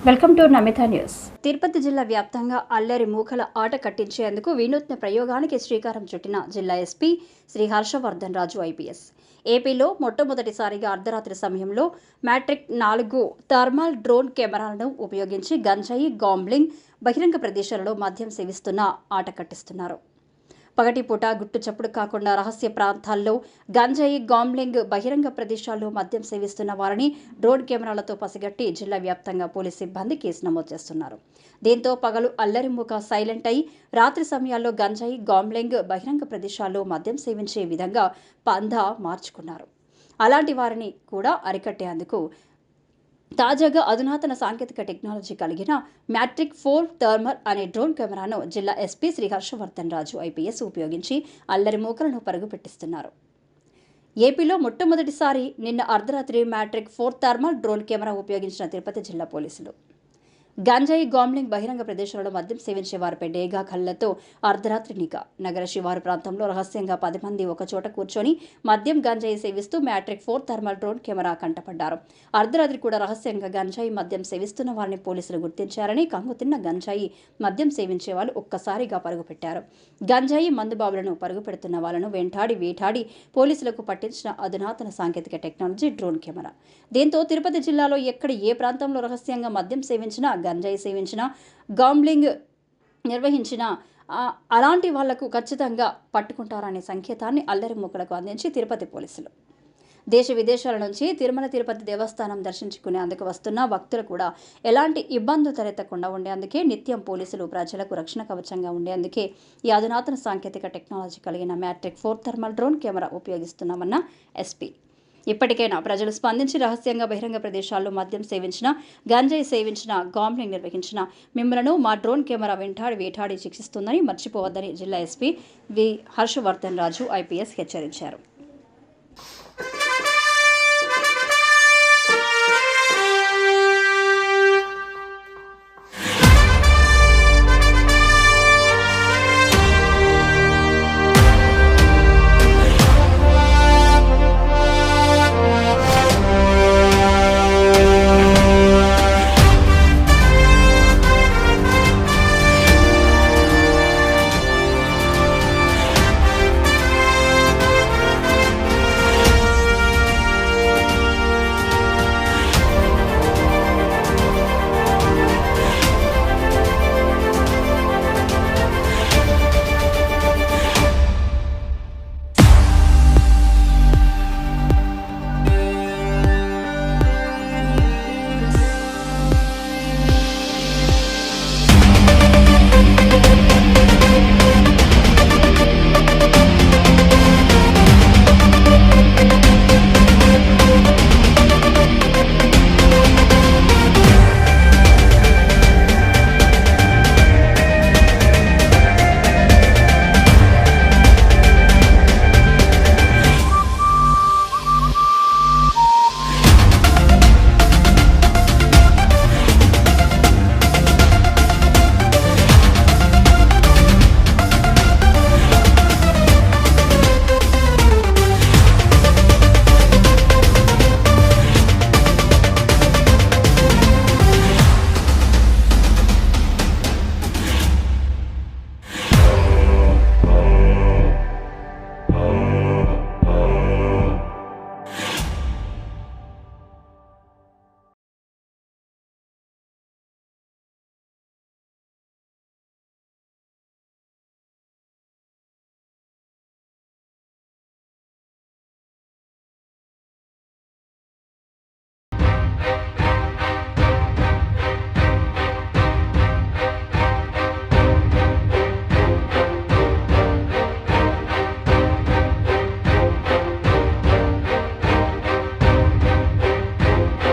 Welcome to Namitha news. Tirupati జిల్లా వ్యాప్తంగా అల్లరి మూకల ఆట కట్టించేందుకు వినూత్న ప్రయోగానికి శ్రీకారం చుట్టిన జిల్లా ఎస్పీ శ్రీ హర్షవర్ధన్ రాజు ఐపీఎస్. ఏపీలో మొట్టమొదటిసారిగా అర్ధరాత్రి సమయంలో మ్యాట్రిక్ 4 థర్మల్ డ్రోన్ కెమెరాలను ఉపయోగించి గంజాయి, గాంబ్లింగ్ బహిరంగ ప్రదేశాలలో మద్యం సేవిస్తున్న ఆట కట్టిస్తున్నారు. పగటిపూట గుట్టు చప్పుడు కాకుండా రహస్య ప్రాంతాల్లో గంజాయి, గాంబ్లింగ్ బహిరంగ ప్రదేశాల్లో మద్యం సేవిస్తున్న వారిని డ్రోన్ కెమెరాలతో పసిగట్టి జిల్లా వ్యాప్తంగా పోలీసు సిబ్బంది కేసు నమోదు చేస్తున్నారు. దీంతో పగలు అల్లరిమూక సైలెంట్ అయి రాత్రి సమయాల్లో గంజాయి, గాంబ్లింగ్ బహిరంగ ప్రదేశాల్లో మద్యం సేవించే విధంగా పందా మార్చుకున్నారు. అలాంటి వారిని కూడా అరికట్టేందుకు తాజాగా అధునాతన సాంకేతిక టెక్నాలజీ కలిగిన మ్యాట్రిక్ 4 థర్మల్ అనే డ్రోన్ కెమెరాను జిల్లా ఎస్పీ శ్రీ హర్షవర్ధన్ రాజు ఐపీఎస్ ఉపయోగించి అల్లరి మూకలను పరుగు పెట్టిస్తున్నారు. ఏపీలో మొట్టమొదటిసారి నిన్న అర్ధరాత్రి మ్యాట్రిక్ 4 థర్మల్ డ్రోన్ కెమెరా ఉపయోగించిన తిరుపతి జిల్లా పోలీసులు గంజాయి, గాంబ్లింగ్ బహిరంగ ప్రదేశాలలో మద్యం సేవించే వారిపై డేగా కళ్లతో అర్ధరాత్రి నిఘా. నగర శివారు ప్రాంతంలో రహస్యంగా 10 మంది ఒకచోట కూర్చొని మద్యం, గంజాయి సేవిస్తూ మ్యాట్రిక్ 4 థర్మల్ డ్రోన్ కెమెరా కంటపడ్డారు. అర్ధరాత్రి కూడా రహస్యంగా గంజాయి, మద్యం సేవిస్తున్న వారిని పోలీసులు గుర్తించారని, కంగుతిన్న గంజాయి, మద్యం సేవించే వాళ్ళు ఒక్కసారిగా పరుగుపెట్టారు. గంజాయి, మందుబాబులను పరుగు పెడుతున్న వాళ్ళను వేటాడి పోలీసులకు పట్టించిన అధునాతన సాంకేతిక టెక్నాలజీ డ్రోన్ కెమెరా. దీంతో తిరుపతి జిల్లాలో ఎక్కడ ఏ ప్రాంతంలో రహస్యంగా మద్యం సేవించినా, గంజాయి సేవించిన, గాంబ్లింగ్ నిర్వహించిన అలాంటి వాళ్లకు ఖచ్చితంగా పట్టుకుంటారనే సంకేతాన్ని అల్లరి మూకలకు అందించి తిరుపతి పోలీసులు దేశ విదేశాల నుంచి తిరుమల తిరుపతి దేవస్థానం దర్శించుకునేందుకు వస్తున్న భక్తులు కూడా ఎలాంటి ఇబ్బందులు తలెత్తకుండా ఉండేందుకే నిత్యం పోలీసులు ప్రజలకు రక్షణ కవచంగా ఉండేందుకే ఈ అధునాతన సాంకేతిక టెక్నాలజీ కలిగిన మ్యాట్రిక్ 4 థర్మల్ డ్రోన్ కెమెరా ఉపయోగిస్తున్నామన్న ఎస్పీ. ఇప్పటికైనా ప్రజలు స్పందించి రహస్యంగా బహిరంగ ప్రదేశాల్లో మద్యం సేవించిన, గంజాయి సేవించిన, గాంబ్లింగ్ నిర్వహించిన మిమ్మలను మా డ్రోన్ కెమెరా వేటాడి శిక్షిస్తుందని మర్చిపోవద్దని జిల్లా ఎస్పీ వి హర్షవర్ధన్ రాజు ఐపీఎస్ హెచ్చరించారు.